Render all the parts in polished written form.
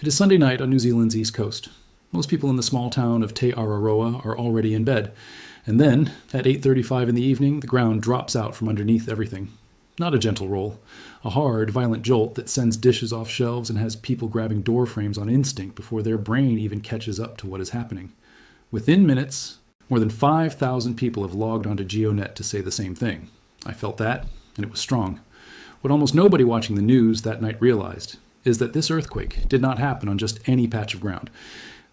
It is Sunday night on New Zealand's east coast. Most people in the small town of Te Araroa are already in bed. And then, at 8:35 in the evening, the ground drops out from underneath everything. Not a gentle roll. A hard, violent jolt that sends dishes off shelves and has people grabbing door frames on instinct before their brain even catches up to what is happening. Within minutes, more than 5,000 people have logged onto GeoNet to say the same thing. I felt that, and it was strong. What almost nobody watching the news that night realized is that this earthquake did not happen on just any patch of ground.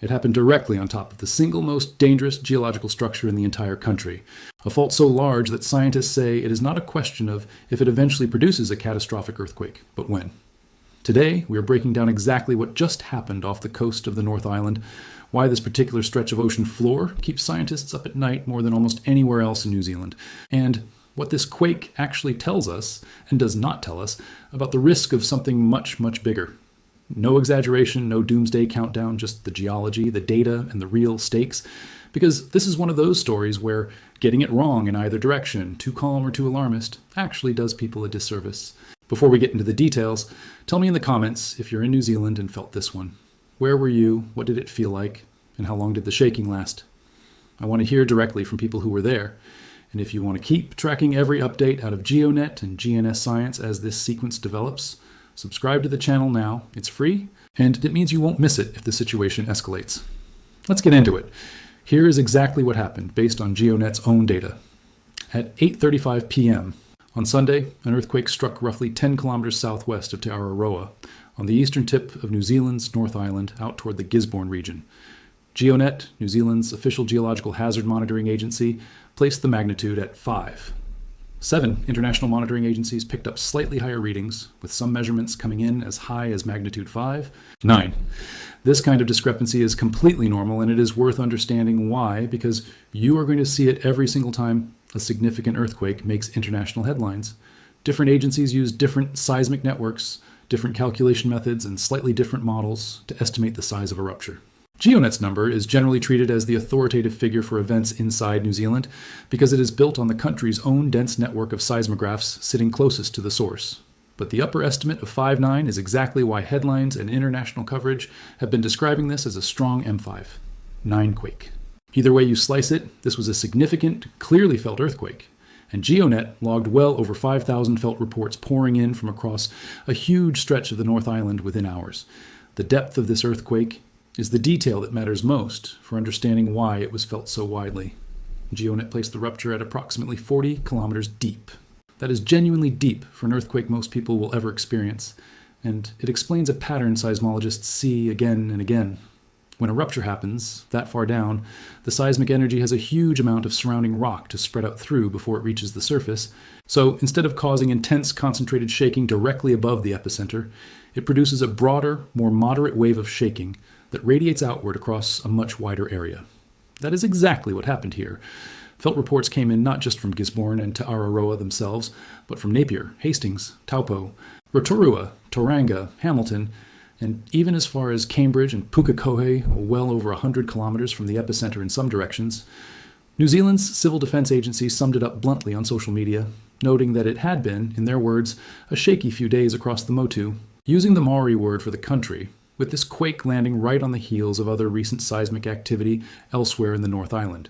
It happened directly on top of the single most dangerous geological structure in the entire country. A fault so large that scientists say it is not a question of if it eventually produces a catastrophic earthquake, but when. Today, we are breaking down exactly what just happened off the coast of the North Island, why this particular stretch of ocean floor keeps scientists up at night more than almost anywhere else in New Zealand, and what this quake actually tells us, and does not tell us, about the risk of something much, much bigger. No exaggeration, no doomsday countdown, just the geology, the data, and the real stakes. Because this is one of those stories where getting it wrong in either direction, too calm or too alarmist, actually does people a disservice. Before we get into the details, tell me in the comments if you're in New Zealand and felt this one. Where were you? What did it feel like? And how long did the shaking last? I want to hear directly from people who were there. And if you want to keep tracking every update out of GeoNet and GNS Science as this sequence develops, subscribe to the channel now. It's free, and it means you won't miss it if the situation escalates. Let's get into it. Here is exactly what happened based on GeoNet's own data. At 8:35 p.m. on Sunday, an earthquake struck roughly 10 kilometers southwest of Te Araroa, on the eastern tip of New Zealand's North Island out toward the Gisborne region. GeoNet, New Zealand's official geological hazard monitoring agency, placed the magnitude at 5. 7 international monitoring agencies picked up slightly higher readings, with some measurements coming in as high as magnitude 5. 9. This kind of discrepancy is completely normal, and it is worth understanding why, because you are going to see it every single time a significant earthquake makes international headlines. Different agencies use different seismic networks, different calculation methods, and slightly different models to estimate the size of a rupture. GeoNet's number is generally treated as the authoritative figure for events inside New Zealand because it is built on the country's own dense network of seismographs sitting closest to the source. But the upper estimate of 5.9 is exactly why headlines and international coverage have been describing this as a strong M5.9 quake. Either way you slice it, this was a significant, clearly felt earthquake. And GeoNet logged well over 5,000 felt reports pouring in from across a huge stretch of the North Island within hours. The depth of this earthquake is the detail that matters most for understanding why it was felt so widely. GeoNet placed the rupture at approximately 40 kilometers deep. That is genuinely deep for an earthquake most people will ever experience, and it explains a pattern seismologists see again and again. When a rupture happens that far down, the seismic energy has a huge amount of surrounding rock to spread out through before it reaches the surface, so instead of causing intense concentrated shaking directly above the epicenter, it produces a broader, more moderate wave of shaking that radiates outward across a much wider area. That is exactly what happened here. Felt reports came in not just from Gisborne and Te Araroa themselves, but from Napier, Hastings, Taupo, Rotorua, Tauranga, Hamilton, and even as far as Cambridge and Pukekohe, well over 100 kilometers from the epicenter in some directions. New Zealand's Civil Defense Agency summed it up bluntly on social media, noting that it had been, in their words, a shaky few days across the Motu. Using the Maori word for the country, with this quake landing right on the heels of other recent seismic activity elsewhere in the North Island.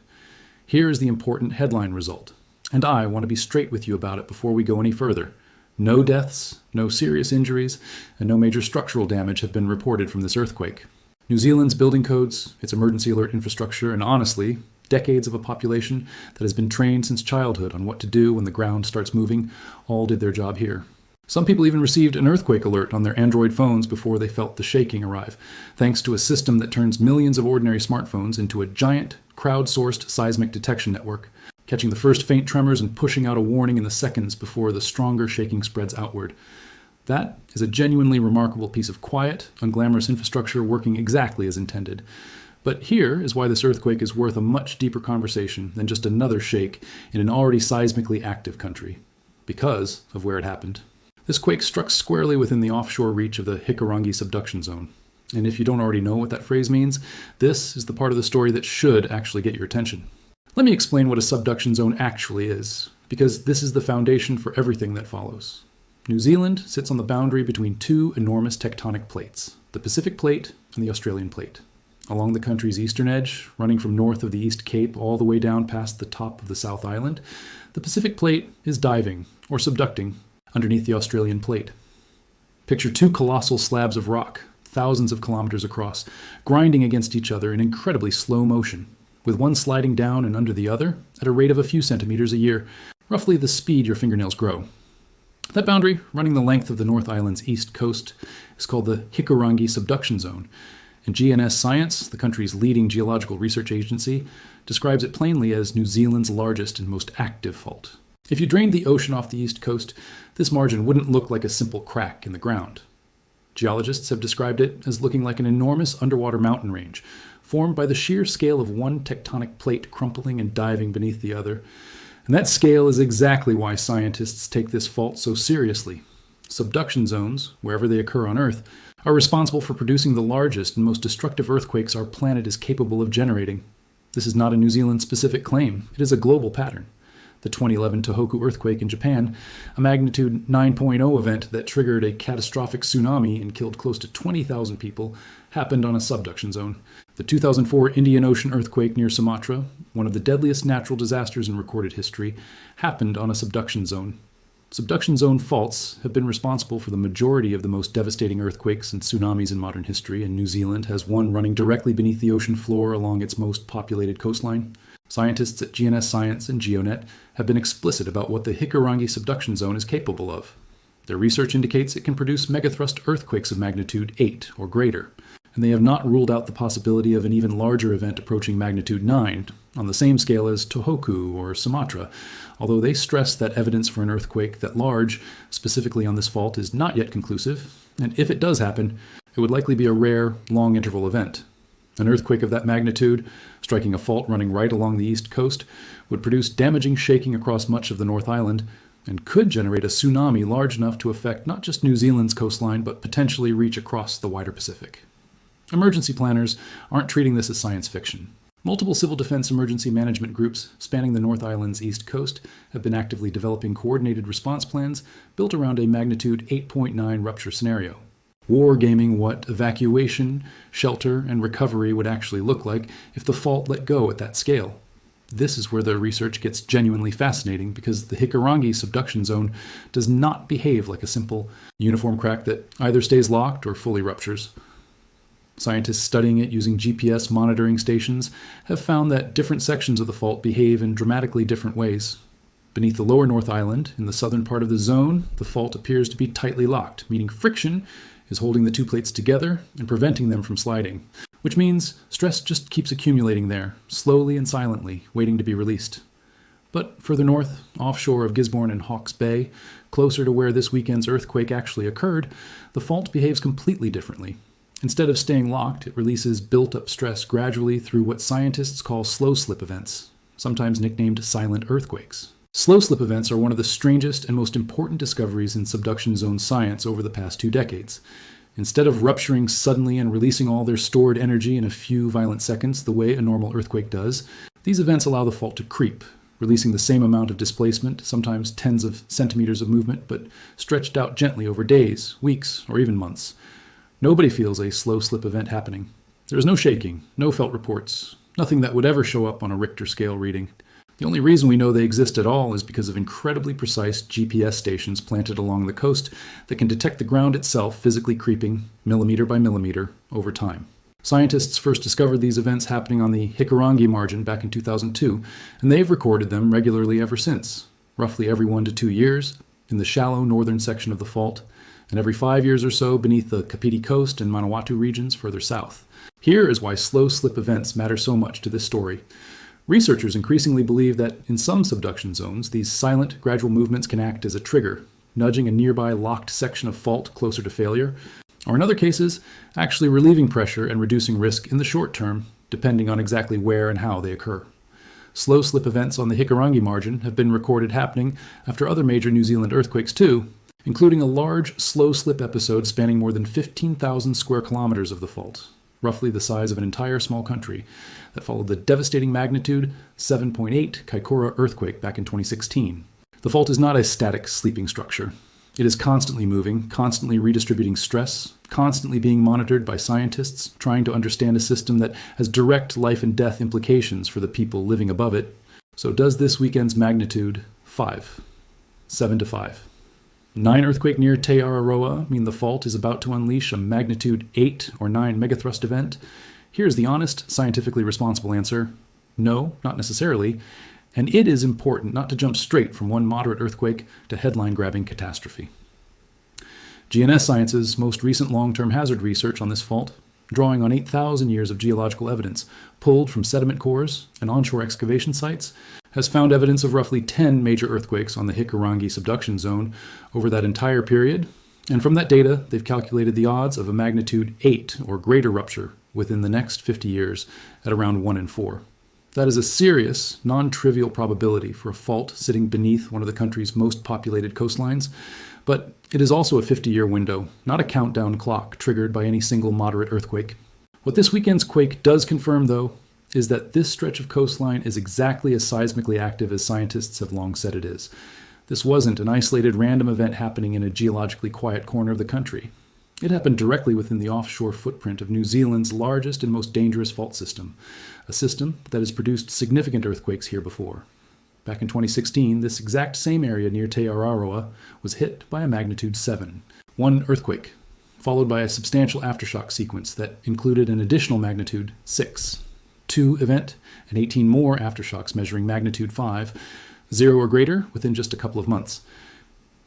Here is the important headline result, and I want to be straight with you about it before we go any further. No deaths, no serious injuries, and no major structural damage have been reported from this earthquake. New Zealand's building codes, its emergency alert infrastructure, and honestly, decades of a population that has been trained since childhood on what to do when the ground starts moving, all did their job here. Some people even received an earthquake alert on their Android phones before they felt the shaking arrive, thanks to a system that turns millions of ordinary smartphones into a giant, crowdsourced seismic detection network, catching the first faint tremors and pushing out a warning in the seconds before the stronger shaking spreads outward. That is a genuinely remarkable piece of quiet, unglamorous infrastructure working exactly as intended. But here is why this earthquake is worth a much deeper conversation than just another shake in an already seismically active country. Because of where it happened. This quake struck squarely within the offshore reach of the Hikurangi subduction zone. And if you don't already know what that phrase means, this is the part of the story that should actually get your attention. Let me explain what a subduction zone actually is, because this is the foundation for everything that follows. New Zealand sits on the boundary between two enormous tectonic plates, the Pacific Plate and the Australian Plate. Along the country's eastern edge, running from north of the East Cape all the way down past the top of the South Island, the Pacific Plate is diving, or subducting, underneath the Australian Plate. Picture two colossal slabs of rock, thousands of kilometers across, grinding against each other in incredibly slow motion, with one sliding down and under the other at a rate of a few centimeters a year, roughly the speed your fingernails grow. That boundary, running the length of the North Island's east coast, is called the Hikurangi subduction zone, and GNS Science, the country's leading geological research agency, describes it plainly as New Zealand's largest and most active fault. If you drained the ocean off the east coast, this margin wouldn't look like a simple crack in the ground. Geologists have described it as looking like an enormous underwater mountain range, formed by the sheer scale of one tectonic plate crumpling and diving beneath the other. And that scale is exactly why scientists take this fault so seriously. Subduction zones, wherever they occur on Earth, are responsible for producing the largest and most destructive earthquakes our planet is capable of generating. This is not a New Zealand-specific claim. It is a global pattern. The 2011 Tohoku earthquake in Japan, a magnitude 9.0 event that triggered a catastrophic tsunami and killed close to 20,000 people, happened on a subduction zone. The 2004 Indian Ocean earthquake near Sumatra, one of the deadliest natural disasters in recorded history, happened on a subduction zone. Subduction zone faults have been responsible for the majority of the most devastating earthquakes and tsunamis in modern history, and New Zealand has one running directly beneath the ocean floor along its most populated coastline. Scientists at GNS Science and GeoNet have been explicit about what the Hikurangi subduction zone is capable of. Their research indicates it can produce megathrust earthquakes of magnitude 8 or greater, and they have not ruled out the possibility of an even larger event approaching magnitude 9, on the same scale as Tohoku or Sumatra, although they stress that evidence for an earthquake that large, specifically on this fault, is not yet conclusive, and if it does happen, it would likely be a rare, long-interval event. An earthquake of that magnitude, striking a fault running right along the east coast, would produce damaging shaking across much of the North Island, and could generate a tsunami large enough to affect not just New Zealand's coastline, but potentially reach across the wider Pacific. Emergency planners aren't treating this as science fiction. Multiple civil defense emergency management groups spanning the North Island's east coast have been actively developing coordinated response plans built around a magnitude 8.9 rupture scenario, wargaming what evacuation, shelter, and recovery would actually look like if the fault let go at that scale. This is where the research gets genuinely fascinating, because the Hikurangi subduction zone does not behave like a simple, uniform crack that either stays locked or fully ruptures. Scientists studying it using GPS monitoring stations have found that different sections of the fault behave in dramatically different ways. Beneath the lower North Island, in the southern part of the zone, the fault appears to be tightly locked, meaning friction is holding the two plates together and preventing them from sliding, which means stress just keeps accumulating there, slowly and silently, waiting to be released. But further north, offshore of Gisborne and Hawke's Bay, closer to where this weekend's earthquake actually occurred, the fault behaves completely differently. Instead of staying locked, it releases built-up stress gradually through what scientists call slow slip events, sometimes nicknamed silent earthquakes. Slow slip events are one of the strangest and most important discoveries in subduction zone science over the past 2 decades. Instead of rupturing suddenly and releasing all their stored energy in a few violent seconds the way a normal earthquake does, these events allow the fault to creep, releasing the same amount of displacement, sometimes tens of centimeters of movement, but stretched out gently over days, weeks, or even months. Nobody feels a slow slip event happening. There is no shaking, no felt reports, nothing that would ever show up on a Richter scale reading. The only reason we know they exist at all is because of incredibly precise GPS stations planted along the coast that can detect the ground itself physically creeping, millimeter by millimeter, over time. Scientists first discovered these events happening on the Hikurangi margin back in 2002, and they've recorded them regularly ever since, roughly every 1 to 2 years, in the shallow northern section of the fault, and every 5 years or so beneath the Kapiti Coast and Manawatu regions further south. Here is why slow slip events matter so much to this story. Researchers increasingly believe that in some subduction zones, these silent, gradual movements can act as a trigger, nudging a nearby locked section of fault closer to failure, or in other cases, actually relieving pressure and reducing risk in the short term, depending on exactly where and how they occur. Slow slip events on the Hikurangi margin have been recorded happening after other major New Zealand earthquakes too, including a large slow slip episode spanning more than 15,000 square kilometers of the fault, roughly the size of an entire small country, that followed the devastating magnitude 7.8 Kaikoura earthquake back in 2016. The fault is not a static sleeping structure. It is constantly moving, constantly redistributing stress, constantly being monitored by scientists, trying to understand a system that has direct life and death implications for the people living above it. So does this weekend's magnitude 5, 7 to 5, 9 earthquake near Te Araroa mean the fault is about to unleash a magnitude 8 or 9 megathrust event? Here's the honest, scientifically responsible answer. No, not necessarily. And it is important not to jump straight from one moderate earthquake to headline-grabbing catastrophe. GNS Science's most recent long-term hazard research on this fault, drawing on 8,000 years of geological evidence pulled from sediment cores and onshore excavation sites, has found evidence of roughly 10 major earthquakes on the Hikurangi subduction zone over that entire period, and from that data, they've calculated the odds of a magnitude 8 or greater rupture within the next 50 years at around 1 in 4. That is a serious, non-trivial probability for a fault sitting beneath one of the country's most populated coastlines, but it is also a 50-year window, not a countdown clock triggered by any single moderate earthquake. What this weekend's quake does confirm, though, is that this stretch of coastline is exactly as seismically active as scientists have long said it is. This wasn't an isolated random event happening in a geologically quiet corner of the country. It happened directly within the offshore footprint of New Zealand's largest and most dangerous fault system, a system that has produced significant earthquakes here before. Back in 2016, this exact same area near Te Araroa was hit by a magnitude 7, one earthquake, followed by a substantial aftershock sequence that included an additional magnitude 6. 2 event, and 18 more aftershocks measuring magnitude 5, 0 or greater within just a couple of months.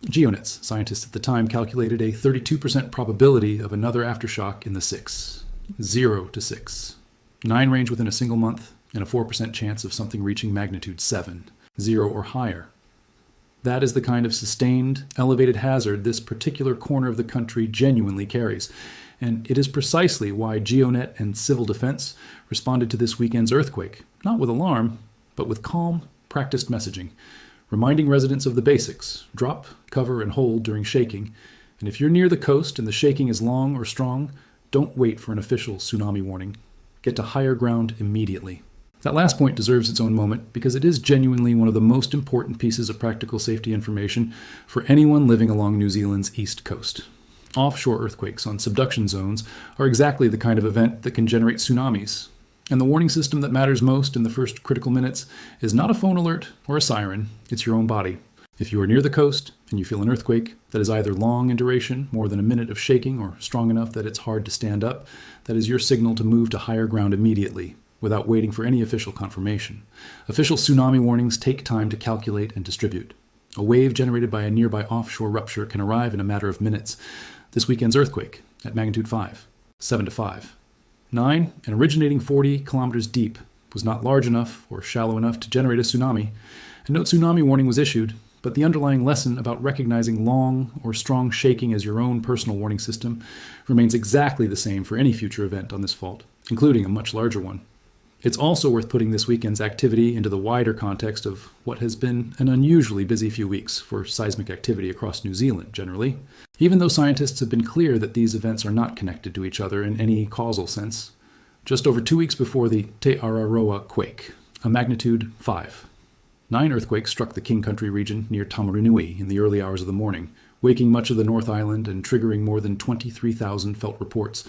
GeoNets scientists at the time calculated a 32% probability of another aftershock in the 6, 0 to 6, 9 range within a single month, and a 4% chance of something reaching magnitude 7, 0 or higher. That is the kind of sustained, elevated hazard this particular corner of the country genuinely carries. And it is precisely why GeoNet and Civil Defense responded to this weekend's earthquake, not with alarm, but with calm, practiced messaging, reminding residents of the basics: drop, cover, and hold during shaking. And if you're near the coast and the shaking is long or strong, don't wait for an official tsunami warning. Get to higher ground immediately. That last point deserves its own moment because it is genuinely one of the most important pieces of practical safety information for anyone living along New Zealand's east coast. Offshore earthquakes on subduction zones are exactly the kind of event that can generate tsunamis. And the warning system that matters most in the first critical minutes is not a phone alert or a siren, it's your own body. If you are near the coast and you feel an earthquake that is either long in duration, more than a minute of shaking, or strong enough that it's hard to stand up, that is your signal to move to higher ground immediately, without waiting for any official confirmation. Official tsunami warnings take time to calculate and distribute. A wave generated by a nearby offshore rupture can arrive in a matter of minutes. This weekend's earthquake, at magnitude 5, 7 to 5. 9, and originating 40 kilometers deep, was not large enough or shallow enough to generate a tsunami, and no tsunami warning was issued, but the underlying lesson about recognizing long or strong shaking as your own personal warning system remains exactly the same for any future event on this fault, including a much larger one. It's also worth putting this weekend's activity into the wider context of what has been an unusually busy few weeks for seismic activity across New Zealand generally, even though scientists have been clear that these events are not connected to each other in any causal sense. Just over 2 weeks before the Te Araroa quake, a magnitude 5, 9 earthquakes struck the King Country region near Tamarinui in the early hours of the morning, waking much of the North Island and triggering more than 23,000 felt reports,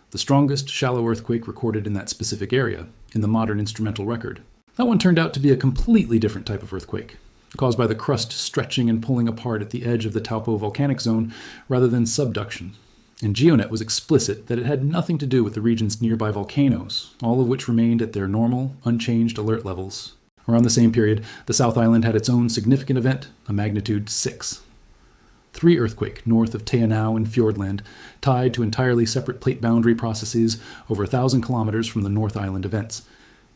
the strongest shallow earthquake recorded in that specific area in the modern instrumental record. That one turned out to be a completely different type of earthquake, caused by the crust stretching and pulling apart at the edge of the Taupo volcanic zone rather than subduction. And GeoNet was explicit that it had nothing to do with the region's nearby volcanoes, all of which remained at their normal, unchanged alert levels. Around the same period, the South Island had its own significant event, a magnitude 6. 3 earthquake north of Te Anau in Fiordland, tied to entirely separate plate boundary processes over 1,000 kilometers from the North Island events.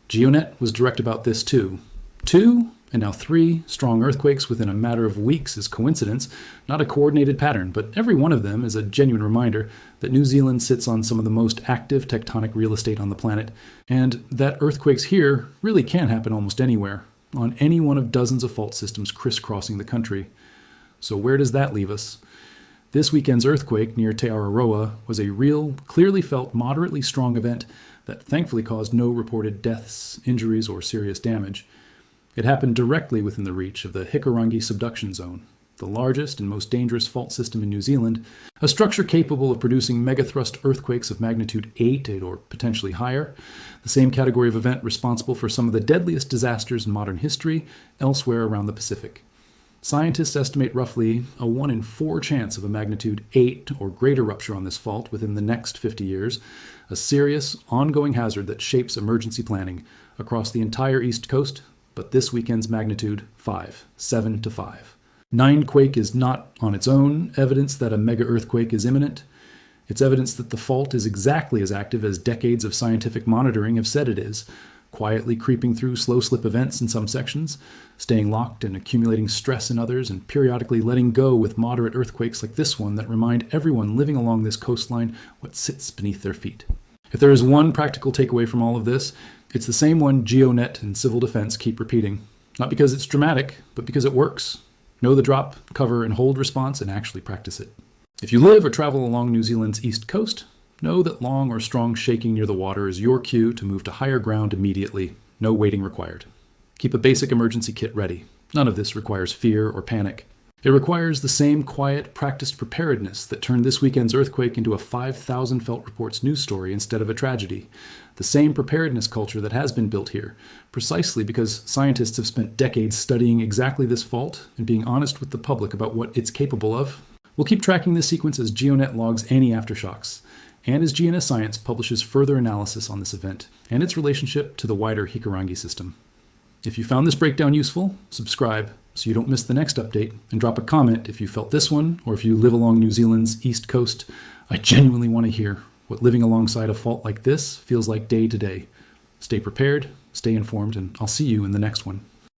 GeoNet was direct about this too. 2, and now 3 strong earthquakes within a matter of weeks is coincidence, not a coordinated pattern, but every one of them is a genuine reminder that New Zealand sits on some of the most active tectonic real estate on the planet, and that earthquakes here really can happen almost anywhere, on any one of dozens of fault systems crisscrossing the country. So where does that leave us? This weekend's earthquake near Te Araroa was a real, clearly felt, moderately strong event that thankfully caused no reported deaths, injuries, or serious damage. It happened directly within the reach of the Hikurangi subduction zone, the largest and most dangerous fault system in New Zealand, a structure capable of producing megathrust earthquakes of magnitude 8 or potentially higher, the same category of event responsible for some of the deadliest disasters in modern history elsewhere around the Pacific. Scientists estimate roughly a 1 in 4 chance of a magnitude 8 or greater rupture on this fault within the next 50 years, a serious, ongoing hazard that shapes emergency planning across the entire East Coast, but this weekend's magnitude 5, 7 to 5. 9 Quake is not, on its own, evidence that a mega-earthquake is imminent. It's evidence that the fault is exactly as active as decades of scientific monitoring have said it is, quietly creeping through slow-slip events in some sections, staying locked and accumulating stress in others, and periodically letting go with moderate earthquakes like this one that remind everyone living along this coastline what sits beneath their feet. If there is one practical takeaway from all of this, it's the same one GeoNet and Civil Defense keep repeating. Not because it's dramatic, but because it works. Know the drop, cover, and hold response and actually practice it. If you live or travel along New Zealand's east coast, know that long or strong shaking near the water is your cue to move to higher ground immediately. No waiting required. Keep a basic emergency kit ready. None of this requires fear or panic. It requires the same quiet, practiced preparedness that turned this weekend's earthquake into a 5,000 felt reports news story instead of a tragedy. The same preparedness culture that has been built here, precisely because scientists have spent decades studying exactly this fault and being honest with the public about what it's capable of. We'll keep tracking this sequence as GeoNet logs any aftershocks, and as GNS Science publishes further analysis on this event and its relationship to the wider Hikurangi system. If you found this breakdown useful, subscribe so you don't miss the next update, and drop a comment if you felt this one or if you live along New Zealand's east coast. I genuinely want to hear what living alongside a fault like this feels like day to day. Stay prepared, stay informed, and I'll see you in the next one.